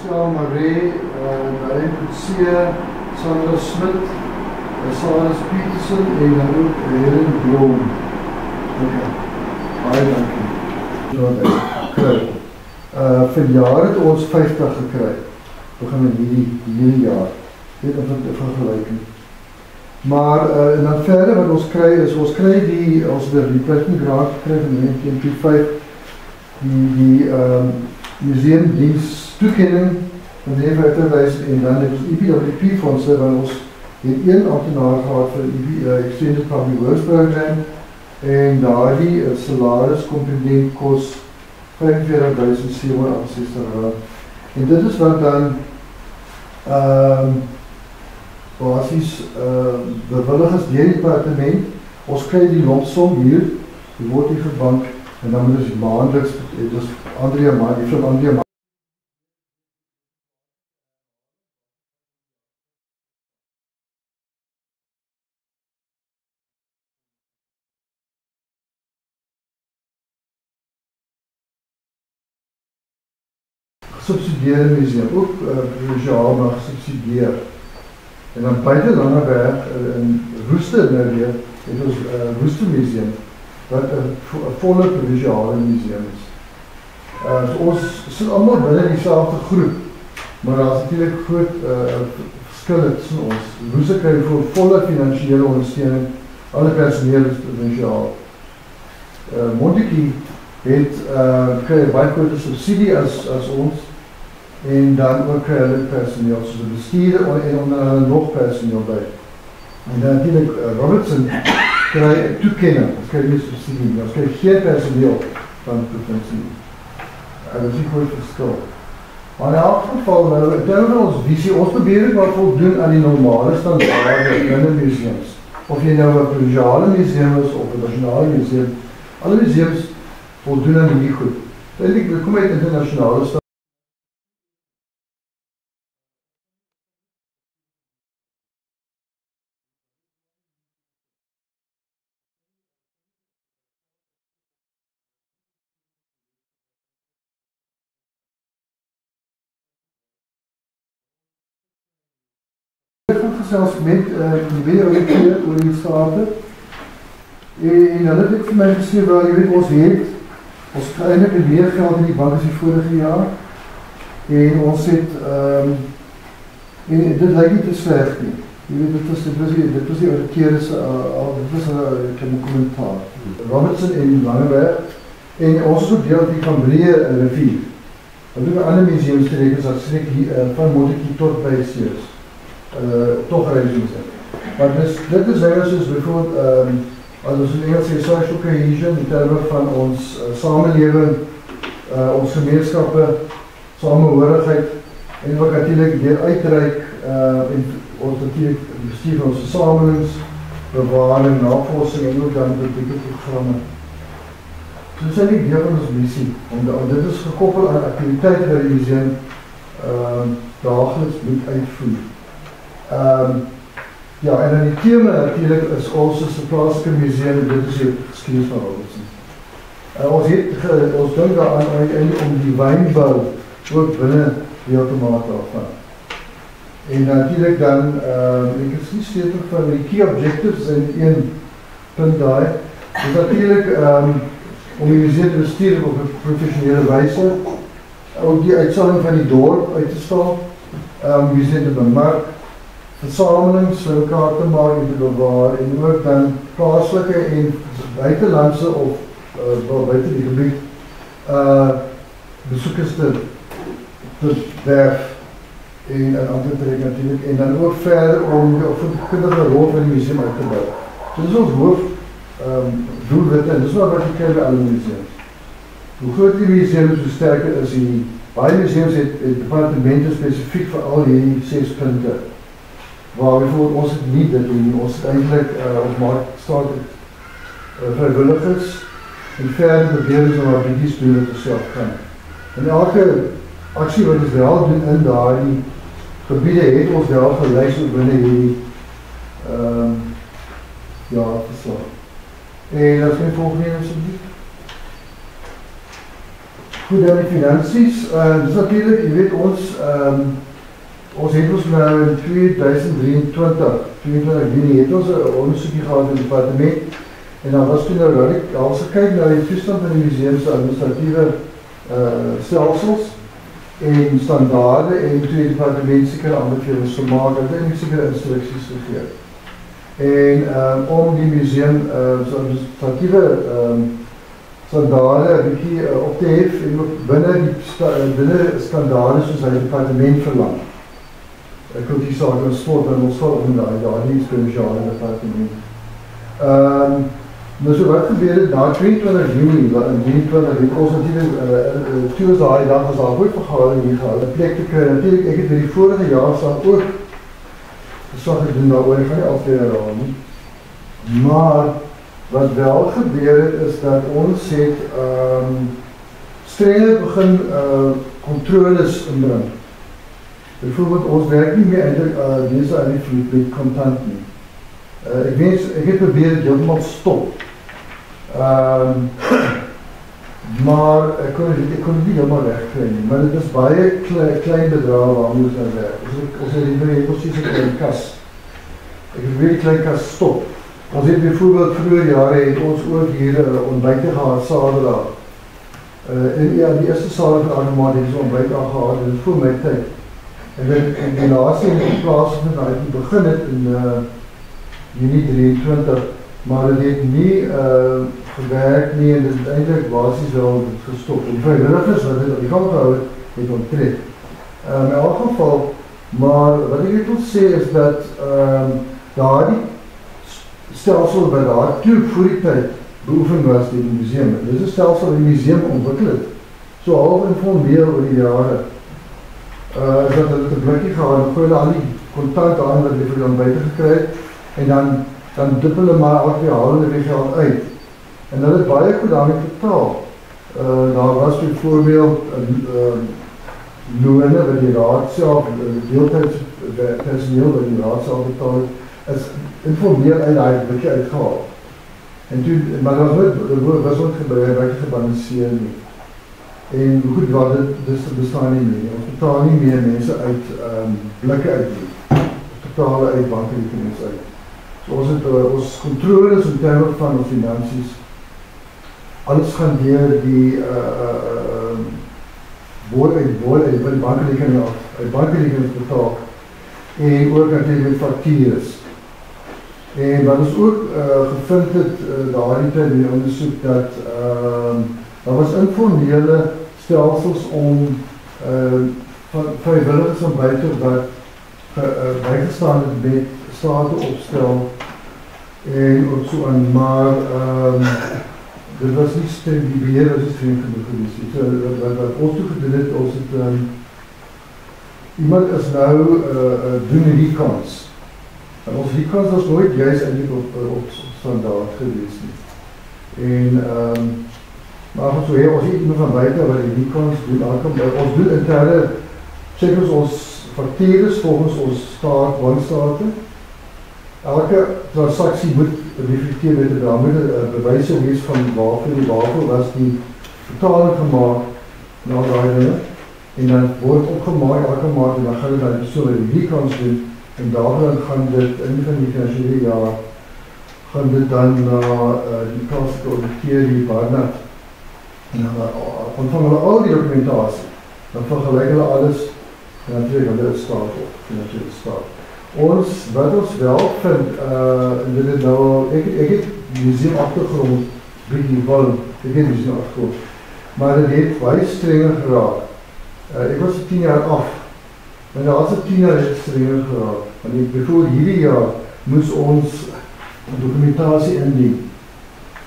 Pascal Marais, Darren Coetzee, Sandra Smit, Saris Peterson en dan ook Helen Blom. Okay. Baie dankie. Vanjaar het ons 50 gekry. Begin in hierdie jaar. Dit is 'n vergelyking. Maar en dan verder wat ons kry is, ons kry ons replacement grant gekry van 1925, die museumdiens toekenning van 950.000 en dan het ons EPWP fondse, want ons het een ambtenaar gehad vir die Extended Public Works Program en daardie salaris komponent kos R45.760. En dit is wat dan basies bewillig is deur die departement. Ons kry die lompsom hier, die word hier gebank en dan moet ons maandeliks, dus Andrea gesubsidieerde museum, ook provinciaal maar gesubsidieer. En dan buiten Langeberg in Woeste nou weer, het ons Woeste Museum, wat een volle provinciale museum is. So ons sit allemaal binnen diezelfde groep, maar daar is natuurlijk groot verskille tussen ons. Woeste krijg voor volle financiële ondersteuning, alle personeel is provinciaal. Montetjie krijg baie grote subsidie as ons, en dan ook kry hulle personeel, soos die bestuurder en onder hulle nog personeel by. En dan natuurlijk Robertson kry toekenning, ons kry nie subsidie, ons kry geen personeel van die provincie. Dat is nie groot verskil. Maar in elk geval, nou, in termen van ons visie, ons probeer het wat voldoen aan die normale standaarde binnen museums. Of jy nou een provinciale museum is, of een nationale museum, alle museums voldoen aan die goed. Eindelijk, we komen uit internationale standaarde. Ik heb gesels met die wederouder oor die Staten en hulle het vir my gesê, wel, jy weet, ons eindelijk meer geld in die bank as die vorige jaar en ons het en dit lyk nie te sleg nie. Jy weet, dit was die ouderkeer dit was een kommentaar. Robertson en Langeberg en ons is ook deel die Cambrie rivier. Wat doen ander museumstreekers as streek van Montetjie tot by Seers. Toch reizings. Maar dit is dingen soos bijvoorbeeld, als ons in Engels sê, social cohesion, in termen van ons samenleving, ons gemeenskappe, samenhorigheid, en ook natuurlijk deur uitreik, en ons natuurlijk bestuur van onze versamelings, bewaring, navorsing, en ook dan publieke programme. So dit is eintlik deel van ons missie, omdat dit is gekoppeld aan activiteiten wat die museum dagelijks moet uitvoer. Ja, en dan die thema natuurlijk is ons is een plaatselijke museum en dit is die geschiedenis van Robertson. Ons dink daaraan eindelijk om die wijnbouw ook binnen deel te maak daarvan. En natuurlijk dan, ek is nie steeds van die key objectives in een punt daar, is natuurlijk om die museum te bestuur op een professionele wijze, ook die uitsalling van die dorp uit te stal, museum te bemark, versamelings vir elkaar te maak en te bewaar en ook dan plaaslike en buitenlandse of buiten die gebied besoekers te werf en aan te trek natuurlijk en dan ook verder om die kundige rol van die museum uit te bou. So dit is ons hoofdoelwit en dit is wat jy kry by alle museums. Hoe groot die museum is, hoe sterker is die. Baie museums het departemente spesifiek vir al die 6 punte. Waar bijvoorbeeld ons het nie dit doen, ons het eindelijk, ons maak staat vrijwilligers en verder probeer ons maar bietjies doen wat ons self kan. En elke aksie wat ons wel doen in daardie gebiede het ons wel geluis ook binnen hierdie verslag. En dat is my volgende asseblief. Goed, dan die finansies, dus natuurlijk, je weet ons het ons nou in 2023 juni het ons een onderzoekje gehad in het departement en dan was toen nou als je kijkt naar die toestand van die museums administratieve stelsels en standaarden en toen het departement sekere aanbevelings gemaakt het en sekere instructies gegeven. En om die museum administratieve standaarden een beetje op te heffen en ook binnen standaarden soos hy departement verlang. Kultuurzaken en sport en ons val onder die provinciale departement. Nou so wat gebeur het na 22 Juni, in 23 het ons natuurlijk, toe is die dag as daar ooit vergadering hier gehad, 'n plek te kry. Natuurlijk, ek het by die vorige jaar staan ook gesag gedoen daaroor, ek gaan nie altyd herhaal nie. Maar wat wel gebeur het is dat ons het strenger begin controles inbring. Bijvoorbeeld, ons werk nie meer eindelijk deze aan die vloed met contant nie. Ek het probeer het heeltemal stop. Maar ek kon het nie helemaal wegkry nie. Maar dit is baie klein bedrag waarmee ons aan werk. Ons het precies een klein kas. Ek het weer die klein kas stop. Ons het bijvoorbeeld vroeger jare het ons ook hier ontbijte gehad, saterdag. En ja, die eerste saterdag aangemaak het ons ontbijt al gehad, en voor my tyd. En die laatste in die plaas het begin het in Juni 23, maar het het nie gewerk nie en dit het eindelijk basis wel gestop. En vrijwilligers wat dit op die gang gehou het onttrek. In elk geval, maar wat ek wil sê is dat daar die stelsel wat daar toe voor die tyd beoefen was in die museum. Dit is een stelsel wat die museum ontwikkel het. So half informeel oor die jare. Dat het een blikkie gehad, dan gooi hulle al die contant aan wat die vir dan buiten gekry het, en dan dip hulle maar elke jaar hulle die geld uit. En hulle het baie goed daarmee betaal. Daar was bijvoorbeeld loone wat die raad self, deeltijds personeel wat die raad self betaal het, is informeel uit die blikkie uitgehaal. En toen, maar dat was nooit gebalanceer nie. En goed, dit bestaan nie meer. Ons betaal nie meer mense uit blikke uit nie. Ons betaal uit bankrekenings uit. So ons controles in termen van ons finansies, alles gaan deur die bankrekenings betaal en ook natuurlijk met factures. En wat ons ook gevind het daar die tyd in die onderzoek dat daar was informele stelsels om vrijwilligers van buiten wat bijgestaan het met staten opstel en ook so aan, maar dit was nie streng, die beheer was nie streng genoeg geweest. Wat ons toe gedoen het, ons het iemand is nou doen recons. En ons recons was nooit juist eindelijk op standaard geweest nie. En maar goed, so ons het iemand van buiten wat die recons doen, ons doen interne, check ons factures volgens ons wanstaate. Elke transactie moet reflecteer met daar moet bewijse wees van waarvoor was die betaling gemaakt na daai dinge. En dan word opgemaak elke maand en dan gaan dit na die persoon wat die recons doen en daarvan gaan dit in van die financiële jaar gaan dit dan na die plaaslike auditeur die Barnard. En dan ontvang hulle al die dokumentatie, dan vergelijk hulle alles en dan trek hulle het staat op, financiële staat. Wat ons wel vind, dit het nou, ek het museum achtergrond, ek het museum achtergrond, maar dit het baie strenger geraak. Ek was 10 jaar af, maar de laatste 10 jaar is het strenger geraak. Want bijvoorbeeld hierdie jaar moes ons dokumentatie indien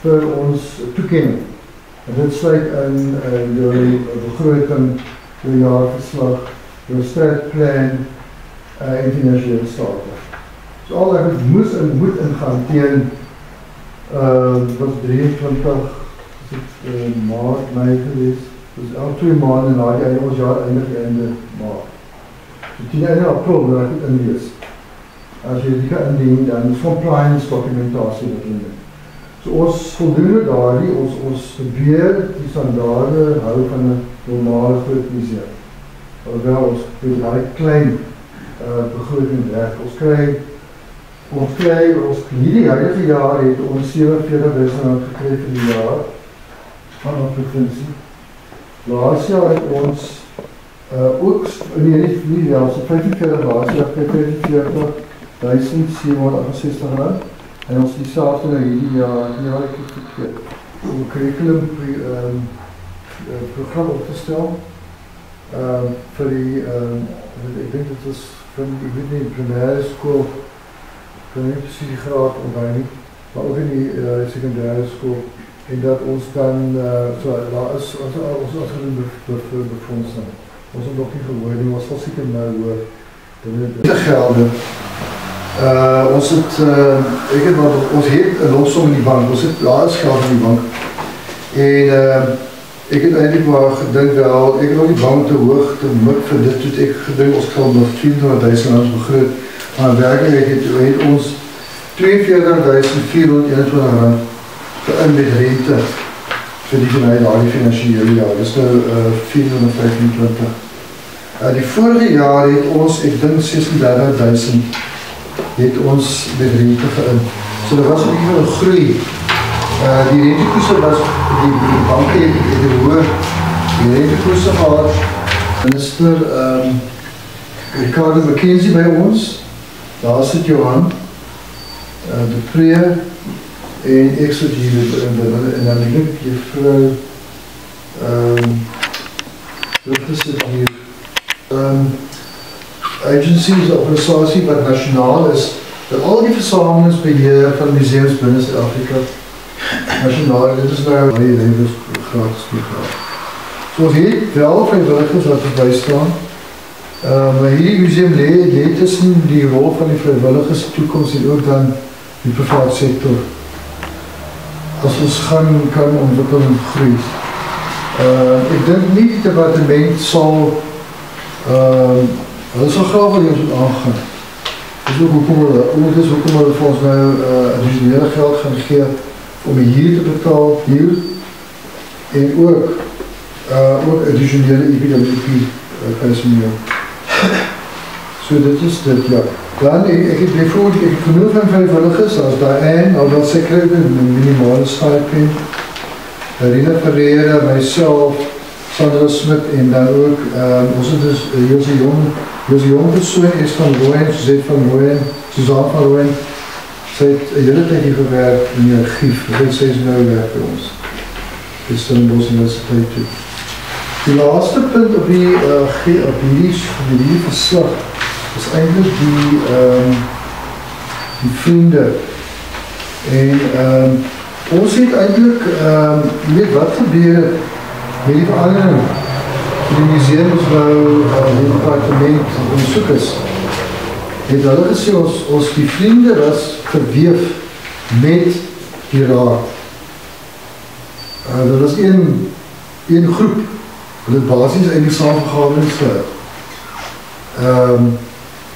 vir ons toekenning. En dit sluit in jou begroting, jou jaarverslag, jou strijdplan en financiële state. So al dat moes en moet ingaan teen, was 23 maart, mei geweest. Dus elke 2 maanden na die ons jaar eindig einde maart. So 10 einde april wil ek dit inlees. As jy die gaan indien, dan is compliance documentatie wat in dit. So ons voldoende daardie, ons probeer die standaarde hou van 'n normale groot museum. Alhoewel ons met baie klein begroting werk. Ons hierdie huidige jaar het ons 47.000 gekry vir die jaar van ons provinsie. Laas jaar het ons ook, nie jaar, so 45 laas jaar, 45.768 rand. En ons die selfde nou hierdie jaar, ek het verkeerd, om een curriculum program op te stel. Vir die, ek dink dit was van, ek weet nie, primaire school, ek kan nie precies die graad onthou nie, maar ook in die secondaire school. En dat ons dan, daar is ons befondsing. Ons het nog nie gehoor nie, ons sal seker nou hoor. Dit gelde. Ons het een lopsom in die bank, daar is geld in die bank. En ek het eindelijk maar gedink wel, ek het nog die bank te hoog, te mik vir dit, toe ek gedink ons geld nog 22.000 rand begroot. Maar werkelijk het ons 42.421 rand in met rente vir die financiële jaar. Dit is nou 425. Die vorige jaar het ons, ek dink 36.000 het ons met rente geïn. So daar was een beetje een groei. Die rentekoerse was, die banken het hoog, die rentekoerse gehad. Minister Ricardo McKenzie by ons, daar sit Johan, de Pree, en ek sit hier en dan ek juffrou wat is dit hier agency is 'n organisasie wat nasionaal is, dat al die versamelingsbeheer van museums binne Suid-Afrika nasionaal, dit is nou baie lewens gratis toegang. So ons het wel vrywilligers wat erbij staan, maar hierdie museum lê tussen die rol van die vrywilligers toekoms en ook dan die private sektor. As ons kan ontwikkel en groei. Ek dink nie die departement sal hulle sal graag wel ons moet aangaan. Dis ook hoekom hulle vir ons nou addisionele geld gaan gee om hier te betaal, hier en ook addisionele EPWP personeel. So dit is dit, ja. Dan, ek het bijvoorbeeld, ek het genoeg van vrywilligers, as Diane, al wat sy krijg, een minimale stipend, Rina Ferreira, myself, Sandra Smit, en dan ook, ons het dus Josie Jong persoon, van Rooyen, Suzette van Rooyen, Suzanne van Rooyen, sy het een hele tijd hier gewerkt in die archief, sy is nou werk by ons, by Stellenbosch Universiteit toe. Die laatste punt op die verslag, is eindelijk die vriende. En ons het eindelijk, weet wat gebeur met die verandering die museum ons nou die departement onderzoek is. Het hulle gesê, ons die vriende was verweef met die raad. Dat was een groep, hulle basis eindelijk saamvergaderings gehad.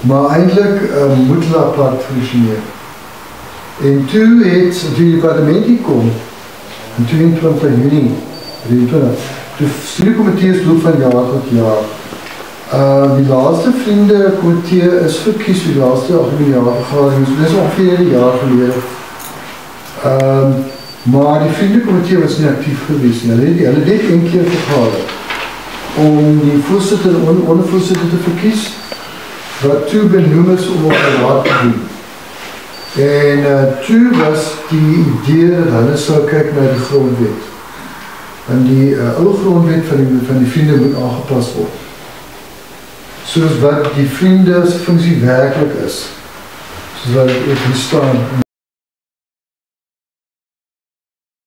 Maar eindelijk moet hulle apart functioneer. En toe die departement hier kom, in 22 juni, 23, toe studiekomitees loop van jaar tot jaar. Die laatste vriendenkomitee is verkies vir die laatste algemene jaarvergadering, dit is ongeveer een jaar gelede. Maar die vriendenkomitee was nie actief geweest. Hulle het net een keer vergader om die voorzitter en ondervoorzitter te verkies, wat toe benoem is om op die raad te doen. En toe was die idee dat hulle sou kyk na die grondwet. En die oude grondwet van die vriende moet aangepast word. Soos wat die vriende se funksie werklik is. Soos wat het hier staan in